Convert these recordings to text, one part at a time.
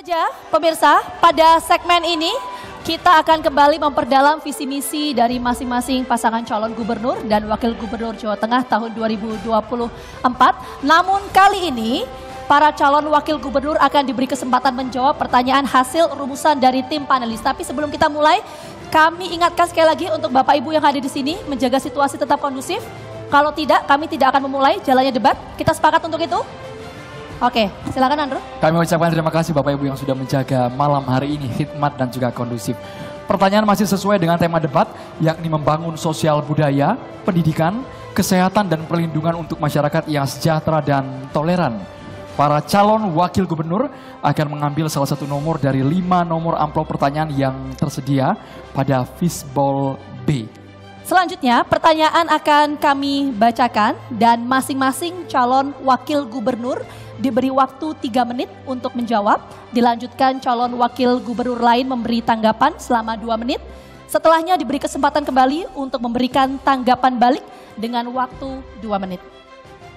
saja pemirsa, pada segmen ini kita akan kembali memperdalam visi misi dari masing-masing pasangan calon gubernur dan wakil gubernur Jawa Tengah tahun 2024. Namun kali ini para calon wakil gubernur akan diberi kesempatan menjawab pertanyaan hasil rumusan dari tim panelis. Tapi sebelum kita mulai, kami ingatkan sekali lagi untuk Bapak Ibu yang hadir di sini menjaga situasi tetap kondusif. Kalau tidak, kami tidak akan memulai jalannya debat. Kita sepakat untuk itu? Oke, silakan Andrew. Kami mengucapkan terima kasih Bapak Ibu yang sudah menjaga malam hari ini khidmat dan juga kondusif. Pertanyaan masih sesuai dengan tema debat, yakni membangun sosial budaya, pendidikan, kesehatan dan perlindungan untuk masyarakat yang sejahtera dan toleran. Para calon wakil gubernur akan mengambil salah satu nomor dari 5 nomor amplop pertanyaan yang tersedia pada fishbowl B. Selanjutnya, pertanyaan akan kami bacakan dan masing-masing calon wakil gubernur diberi waktu 3 menit untuk menjawab. Dilanjutkan calon wakil gubernur lain memberi tanggapan selama 2 menit. Setelahnya diberi kesempatan kembali untuk memberikan tanggapan balik dengan waktu 2 menit.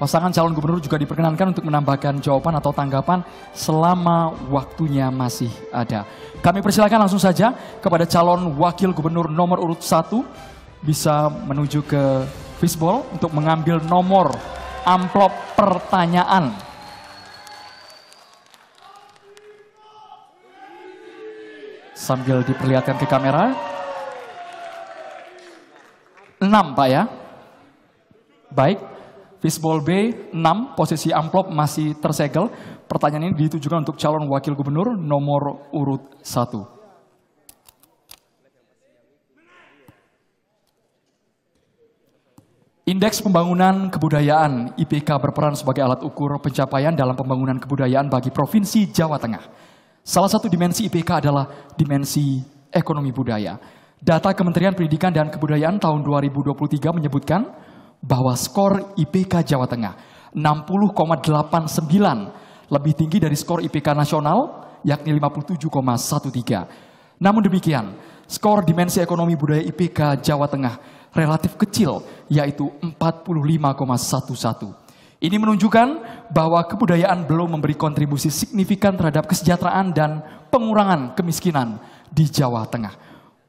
Pasangan calon gubernur juga diperkenankan untuk menambahkan jawaban atau tanggapan selama waktunya masih ada. Kami persilakan langsung saja kepada calon wakil gubernur nomor urut 1 bisa menuju ke fishbowl untuk mengambil nomor amplop pertanyaan. Sambil diperlihatkan ke kamera. 6 Pak ya. Baik, fishbowl B 6, posisi amplop masih tersegel. Pertanyaan ini ditujukan untuk calon wakil gubernur nomor urut 1. Indeks Pembangunan Kebudayaan IPK berperan sebagai alat ukur pencapaian dalam pembangunan kebudayaan bagi Provinsi Jawa Tengah. Salah satu dimensi IPK adalah dimensi ekonomi budaya. Data Kementerian Pendidikan dan Kebudayaan tahun 2023 menyebutkan bahwa skor IPK Jawa Tengah 60,89 lebih tinggi dari skor IPK nasional yakni 57,13. Namun demikian, skor dimensi ekonomi budaya IPK Jawa Tengah relatif kecil, yaitu 45,11. Ini menunjukkan bahwa kebudayaan belum memberi kontribusi signifikan terhadap kesejahteraan dan pengurangan kemiskinan di Jawa Tengah.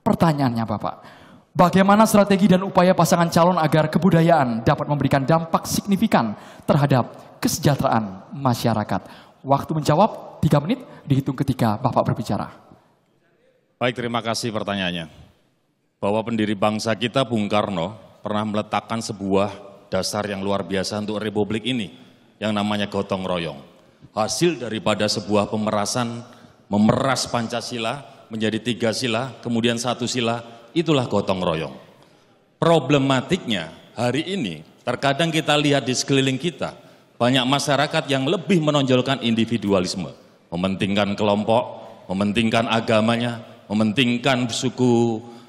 Pertanyaannya Bapak, bagaimana strategi dan upaya pasangan calon agar kebudayaan dapat memberikan dampak signifikan terhadap kesejahteraan masyarakat? Waktu menjawab 3 menit dihitung ketika Bapak berbicara. Baik, terima kasih pertanyaannya. Bahwa pendiri bangsa kita Bung Karno pernah meletakkan sebuah dasar yang luar biasa untuk republik ini yang namanya gotong royong. Hasil daripada sebuah pemerasan, memeras Pancasila menjadi 3 sila, kemudian 1 sila, itulah gotong royong. Problematiknya hari ini, terkadang kita lihat di sekeliling kita, banyak masyarakat yang lebih menonjolkan individualisme, mementingkan kelompok, mementingkan agamanya, mementingkan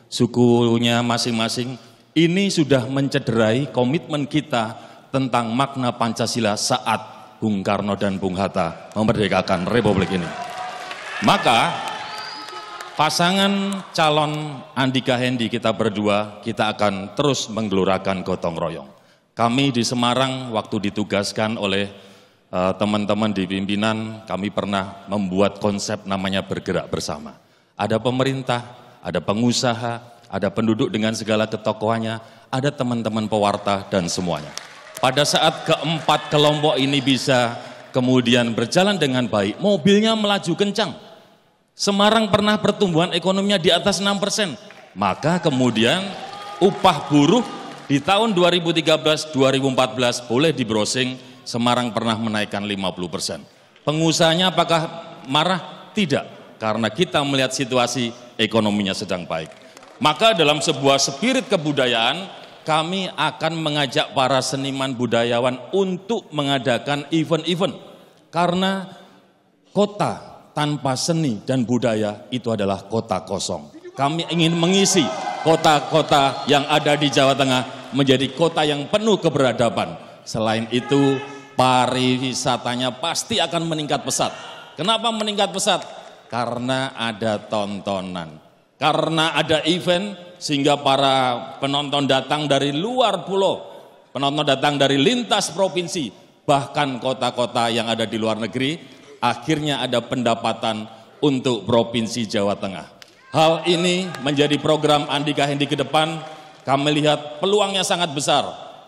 sukunya masing-masing. Ini sudah mencederai komitmen kita tentang makna Pancasila saat Bung Karno dan Bung Hatta memerdekakan republik ini. Maka pasangan calon Andika Hendi kita berdua, kita akan terus menggelorakan gotong royong. Kami di Semarang waktu ditugaskan oleh teman-teman di pimpinan, kami pernah membuat konsep namanya bergerak bersama. Ada pemerintah, ada pengusaha, ada penduduk dengan segala ketokohannya, ada teman-teman pewarta dan semuanya. Pada saat keempat kelompok ini bisa kemudian berjalan dengan baik, mobilnya melaju kencang. Semarang pernah pertumbuhan ekonominya di atas 6%. Maka kemudian upah buruh di tahun 2013-2014 boleh di browsing, Semarang pernah menaikkan 50%. Pengusahanya apakah marah? Tidak, karena kita melihat situasi ekonominya sedang baik. Maka dalam sebuah spirit kebudayaan, kami akan mengajak para seniman budayawan untuk mengadakan event-event. Karena kota tanpa seni dan budaya itu adalah kota kosong. Kami ingin mengisi kota-kota yang ada di Jawa Tengah menjadi kota yang penuh keberadaban. Selain itu, pariwisatanya pasti akan meningkat pesat. Kenapa meningkat pesat? Karena ada tontonan. Karena ada event, sehingga para penonton datang dari luar pulau, penonton datang dari lintas provinsi, bahkan kota-kota yang ada di luar negeri akhirnya ada pendapatan untuk Provinsi Jawa Tengah. Hal ini menjadi program Andika Hendi ke depan, kami lihat peluangnya sangat besar.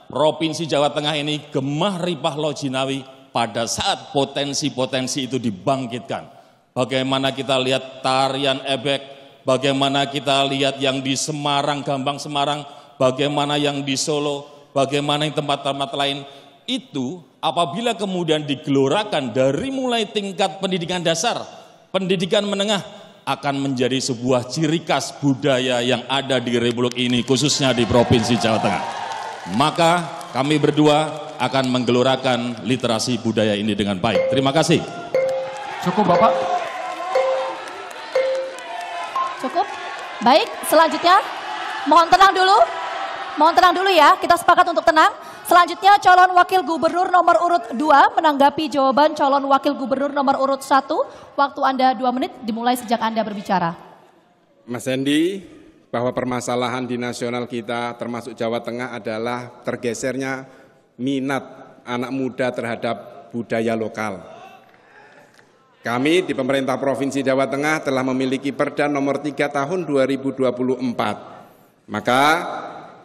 Provinsi Jawa Tengah ini gemah ripah lojinawi pada saat potensi-potensi itu dibangkitkan. Bagaimana kita lihat tarian ebek, bagaimana kita lihat yang di Semarang, Gambang Semarang, bagaimana yang di Solo, bagaimana yang tempat-tempat lain, itu apabila kemudian digelorakan dari mulai tingkat pendidikan dasar, pendidikan menengah, akan menjadi sebuah ciri khas budaya yang ada di Republik ini, khususnya di Provinsi Jawa Tengah. Maka kami berdua akan menggelorakan literasi budaya ini dengan baik. Terima kasih. Cukup Bapak. Cukup? Baik, selanjutnya mohon tenang dulu. Mohon tenang dulu ya, kita sepakat untuk tenang. Selanjutnya calon wakil gubernur nomor urut 2 menanggapi jawaban calon wakil gubernur nomor urut 1. Waktu Anda 2 menit dimulai sejak Anda berbicara. Mas Hendi, bahwa permasalahan di nasional kita termasuk Jawa Tengah adalah tergesernya minat anak muda terhadap budaya lokal. Kami di pemerintah Provinsi Jawa Tengah telah memiliki Perda nomor 3 tahun 2024. Maka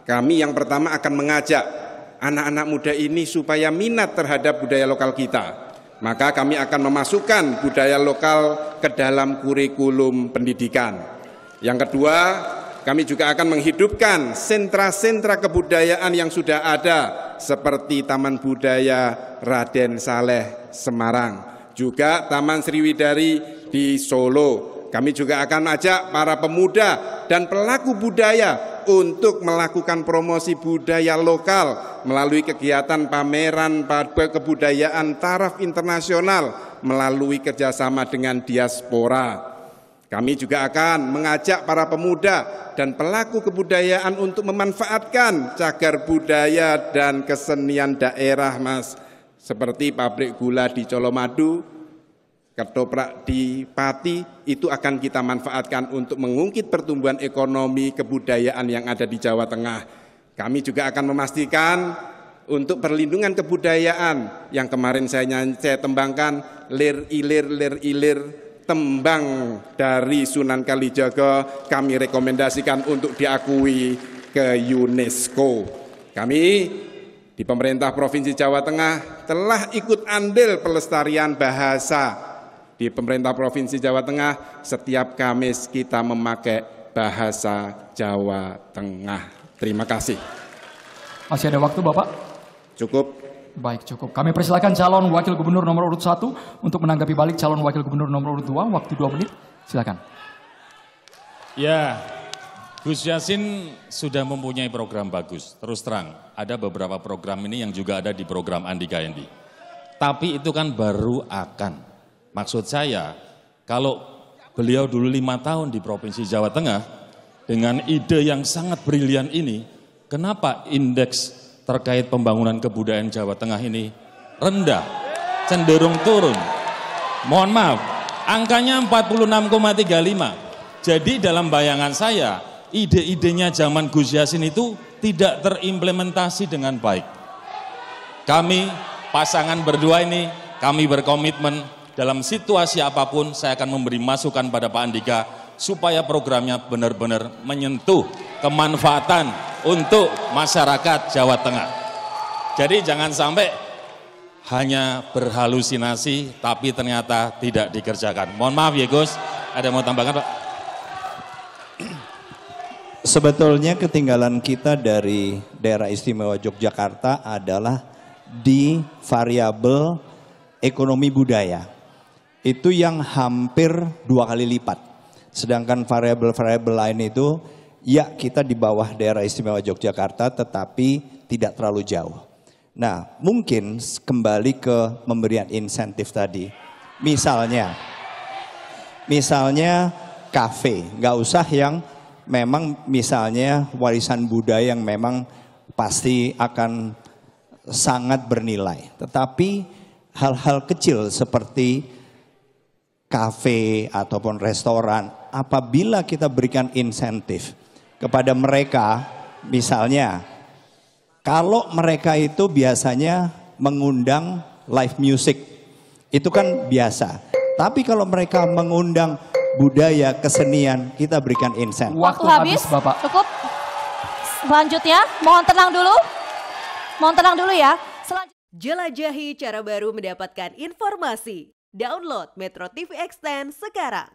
kami yang pertama akan mengajak anak-anak muda ini supaya minat terhadap budaya lokal kita. Maka kami akan memasukkan budaya lokal ke dalam kurikulum pendidikan. Yang kedua, kami juga akan menghidupkan sentra-sentra kebudayaan yang sudah ada seperti Taman Budaya Raden Saleh Semarang. Juga Taman Sriwidari di Solo. Kami juga akan ajak para pemuda dan pelaku budaya untuk melakukan promosi budaya lokal melalui kegiatan pameran kebudayaan taraf internasional melalui kerjasama dengan diaspora. Kami juga akan mengajak para pemuda dan pelaku kebudayaan untuk memanfaatkan cagar budaya dan kesenian daerah, Mas. Seperti pabrik gula di Colomadu, ketoprak di Pati, itu akan kita manfaatkan untuk mengungkit pertumbuhan ekonomi kebudayaan yang ada di Jawa Tengah. Kami juga akan memastikan untuk perlindungan kebudayaan yang kemarin saya tembangkan, lir ilir, tembang dari Sunan Kalijaga, kami rekomendasikan untuk diakui ke UNESCO. Kami di pemerintah Provinsi Jawa Tengah telah ikut andil pelestarian bahasa. Di pemerintah Provinsi Jawa Tengah setiap Kamis kita memakai bahasa Jawa Tengah. Terima kasih. Masih ada waktu Bapak? Cukup. Baik, cukup. Kami persilakan calon wakil gubernur nomor urut 1 untuk menanggapi balik calon wakil gubernur nomor urut 2. Waktu 2 menit, silakan. Ya, Gus Yassin sudah mempunyai program bagus. Terus terang, ada beberapa program ini yang juga ada di program Andika Hendi. Tapi itu kan baru akan. Maksud saya, kalau beliau dulu 5 tahun di Provinsi Jawa Tengah, dengan ide yang sangat brilian ini, kenapa indeks terkait pembangunan kebudayaan Jawa Tengah ini rendah, cenderung turun? Mohon maaf, angkanya 46,35. Jadi dalam bayangan saya, ide-idenya zaman Gus Yassin itu tidak terimplementasi dengan baik. Kami pasangan berdua ini, kami berkomitmen dalam situasi apapun saya akan memberi masukan pada Pak Andika supaya programnya benar-benar menyentuh kemanfaatan untuk masyarakat Jawa Tengah. Jadi jangan sampai hanya berhalusinasi tapi ternyata tidak dikerjakan. Mohon maaf ya Gus, ada mau tambahkan Pak? Sebetulnya ketinggalan kita dari daerah istimewa Yogyakarta adalah di variabel ekonomi budaya. Itu yang hampir 2 kali lipat. Sedangkan variabel-variabel lain itu, ya kita di bawah daerah istimewa Yogyakarta tetapi tidak terlalu jauh. Nah mungkin kembali ke pemberian insentif tadi. Misalnya kafe, nggak usah yang memang misalnya warisan budaya yang memang pasti akan sangat bernilai. Tetapi hal-hal kecil seperti kafe ataupun restoran, apabila kita berikan insentif kepada mereka, misalnya kalau mereka itu biasanya mengundang live music, Itu kan biasa. Tapi kalau mereka mengundang budaya, kesenian, kita berikan insentif. Waktu habis, Bapak. Cukup. Selanjutnya, mohon tenang dulu. Mohon tenang dulu ya. Jelajahi cara baru mendapatkan informasi. Download Metro TV Extend sekarang.